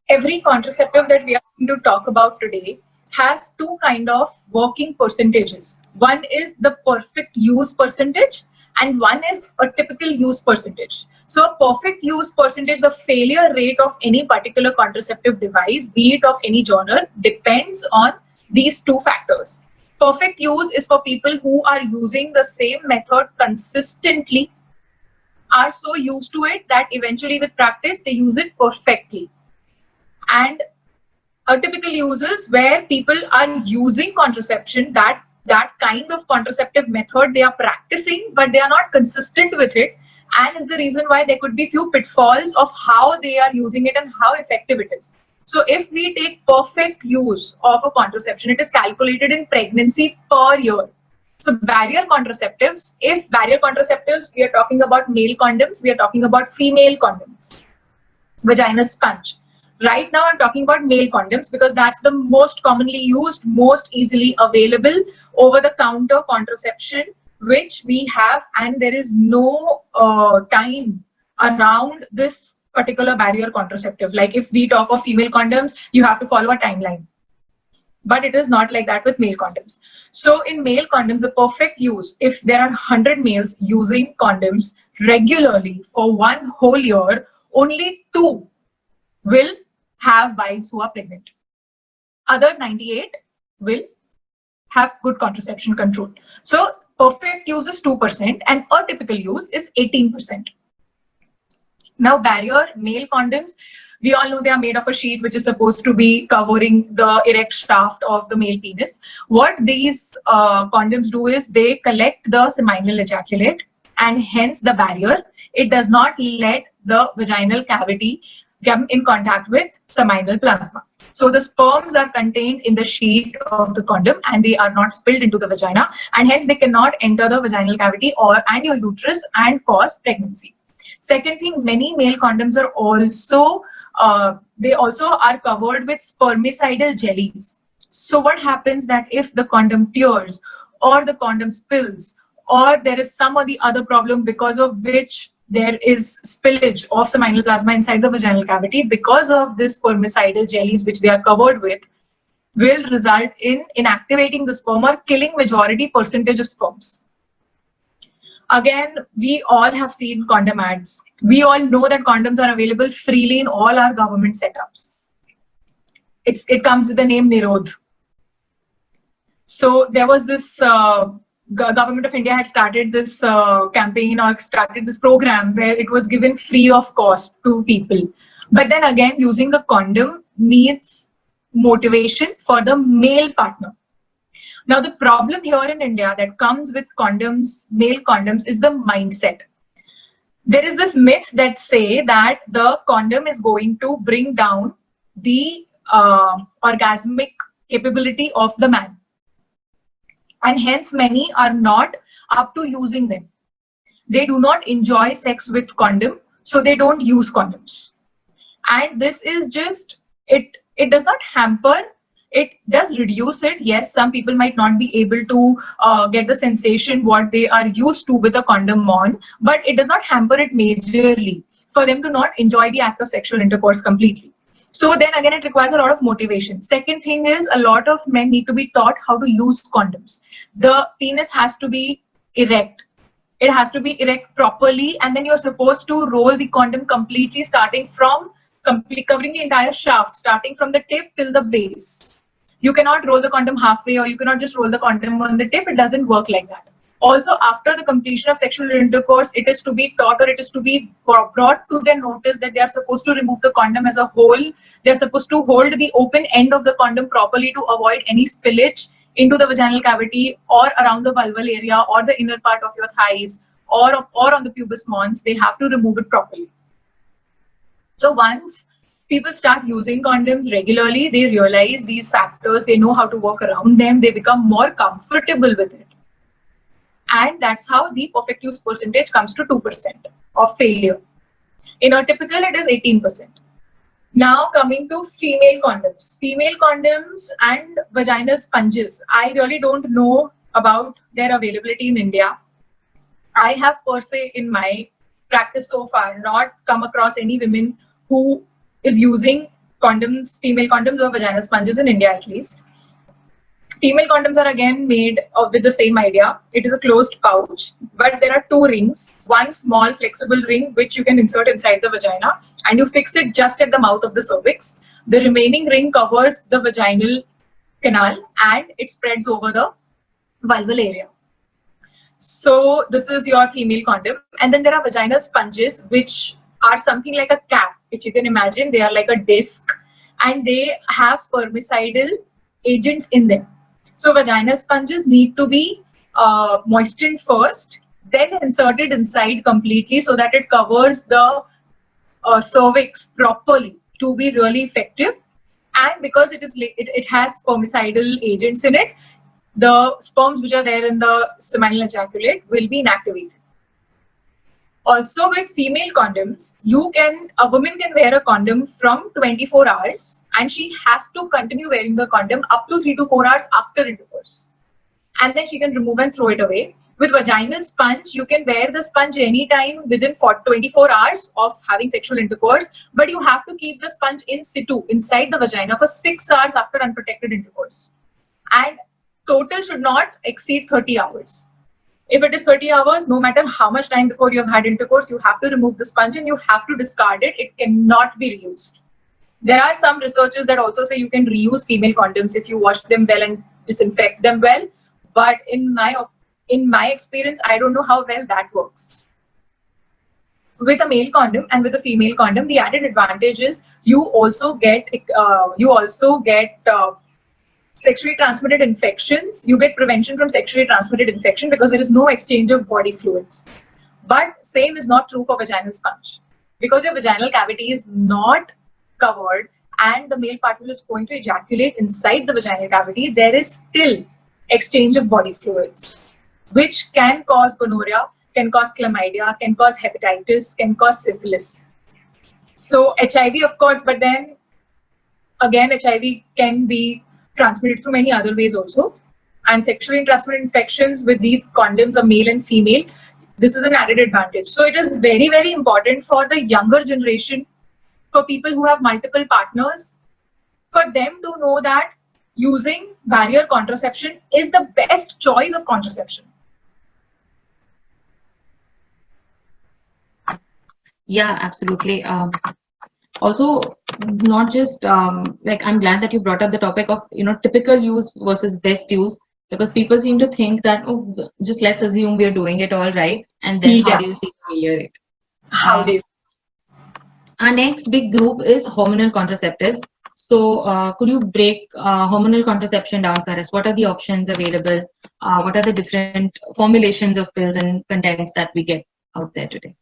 Every contraceptive that we are going to talk about today has two kind of working percentages. One is the perfect use percentage and one is a typical use percentage. So a perfect use percentage, the failure rate of any particular contraceptive device, be it of any genre, depends on these two factors. Perfect use is for people who are using the same method consistently, are so used to it that eventually with practice they use it perfectly. And a typical uses where people are using contraception, that kind of contraceptive method they are practicing, but they are not consistent with it, and is the reason why there could be few pitfalls of how they are using it and how effective it is. So if we take perfect use of a contraception, it is calculated in pregnancy per year. So barrier contraceptives, if barrier contraceptives, we are talking about male condoms, we are talking about female condoms, vaginal sponge. Right now, I'm talking about male condoms because that's the most commonly used, most easily available over-the-counter contraception which we have, and there is no time around this particular barrier contraceptive. Like if we talk of female condoms, you have to follow a timeline. But it is not like that with male condoms. So in male condoms, the perfect use, if there are 100 males using condoms regularly for one whole year, only 2 will have wives who are pregnant. Other 98 will have good contraception control. So perfect use is 2% and atypical use is 18%. Now barrier male condoms, we all know they are made of a sheet which is supposed to be covering the erect shaft of the male penis. What these condoms do is they collect the seminal ejaculate and hence the barrier. It does not let the vaginal cavity come in contact with seminal plasma. So the sperms are contained in the sheet of the condom and they are not spilled into the vagina, and hence they cannot enter the vaginal cavity and your uterus and cause pregnancy. Second thing, many male condoms are also they also are covered with spermicidal jellies. So what happens that if the condom tears or the condom spills or there is some or the other problem because of which there is spillage of seminal plasma inside the vaginal cavity, because of this spermicidal jellies which they are covered with, will result in inactivating the sperm or killing majority percentage of sperms. Again, we all have seen condom ads. We all know that condoms are available freely in all our government setups. It comes with the name Nirodh. So there was this government of India had started this campaign or started this program where it was given free of cost to people. But then again, using the condom needs motivation for the male partner. Now, the problem here in India that comes with condoms, male condoms, is the mindset. There is this myth that say that the condom is going to bring down the orgasmic capability of the man. And hence many are not up to using them. They do not enjoy sex with condom, so they don't use condoms. And this is just, it does not hamper, it does reduce it. Yes, some people might not be able to get the sensation what they are used to with a condom on, but it does not hamper it majorly for them to not enjoy the act of sexual intercourse completely. So then again, it requires a lot of motivation. Second thing is a lot of men need to be taught how to use condoms. The penis has to be erect. It has to be erect properly, and then you're supposed to roll the condom completely, starting from covering the entire shaft, starting from the tip till the base. You cannot roll the condom halfway, or you cannot just roll the condom on the tip. It doesn't work like that. Also, after the completion of sexual intercourse, it is to be taught or it is to be brought to their notice that they are supposed to remove the condom as a whole. They are supposed to hold the open end of the condom properly to avoid any spillage into the vaginal cavity or around the vulval area or the inner part of your thighs or on the pubis mons. They have to remove it properly. So once people start using condoms regularly, they realize these factors, they know how to work around them, they become more comfortable with it. And that's how the perfect use percentage comes to 2% of failure. In a typical, it is 18%. Now coming to female condoms. Female condoms and vaginal sponges. I really don't know about their availability in India. I have per se in my practice so far not come across any women who is using condoms, female condoms or vaginal sponges in India at least. Female condoms are again made with the same idea. It is a closed pouch, but there are two rings. One small flexible ring which you can insert inside the vagina, and you fix it just at the mouth of the cervix. The remaining ring covers the vaginal canal and it spreads over the vulval area. So this is your female condom. And then there are vaginal sponges, which are something like a cap. If you can imagine, they are like a disc and they have spermicidal agents in them. So vaginal sponges need to be moistened first, then inserted inside completely so that it covers the cervix properly to be really effective. And because it has spermicidal agents in it, the sperms which are there in the seminal ejaculate will be inactivated. Also with female condoms, a woman can wear a condom from 24 hours and she has to continue wearing the condom up to 3 to 4 hours after intercourse. And then she can remove and throw it away. With vaginal sponge, you can wear the sponge anytime within 24 hours of having sexual intercourse, but you have to keep the sponge in situ, inside the vagina for 6 hours after unprotected intercourse. And total should not exceed 30 hours. If it is 30 hours, no matter how much time before you have had intercourse, you have to remove the sponge and you have to discard it. It cannot be reused. There are some researchers that also say you can reuse female condoms if you wash them well and disinfect them well. But in my experience, I don't know how well that works. So with a male condom and with a female condom, the added advantage is you also get sexually transmitted infections. You get prevention from sexually transmitted infection because there is no exchange of body fluids. But same is not true for vaginal sponge. Because your vaginal cavity is not covered and the male partner is going to ejaculate inside the vaginal cavity, there is still exchange of body fluids, which can cause gonorrhea, can cause chlamydia, can cause hepatitis, can cause syphilis. So HIV, of course, but then again, HIV can be transmitted through many other ways also. And sexually transmitted infections with these condoms are male and female. This is an added advantage. So it is very, very important for the younger generation, for people who have multiple partners, for them to know that using barrier contraception is the best choice of contraception. Yeah, absolutely. Also, not just like, I'm glad that you brought up the topic of typical use versus best use, because people seem to think that, oh, just let's assume we're doing it all right, and then how do you see failure it? How do you? Our next big group is hormonal contraceptives. So could you break hormonal contraception down for us? What are the options available? What are the different formulations of pills and contents that we get out there today?